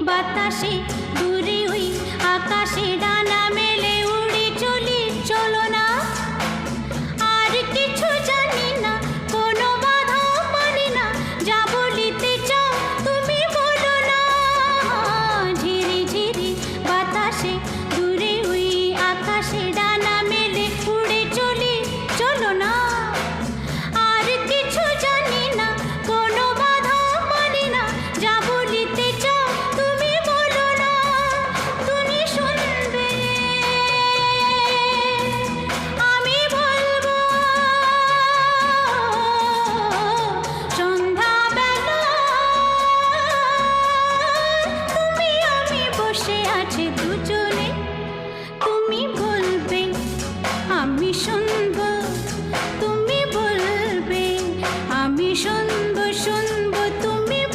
বাতাসে দূরে ওই আকাশে ডানা মেলে উড়ে চলি, চলো না। আর কিছু জানি না, কোনো বাধা মানি না, যা বলিতে চাও তুমি বলো না। ঝিরি ঝিরি বাতাসে দূরে ওই আকাশে ডানা মেলে উড়ে চলি, চলো না। আর কিছু জানি না, কোনো বাধা মানি না, যা বলিতে চাও তুমি বলো না। তুমি শুনবে, আমি বলবো। সন্ধ্যাবেলা তুমি আমি বসে আছি দুজন।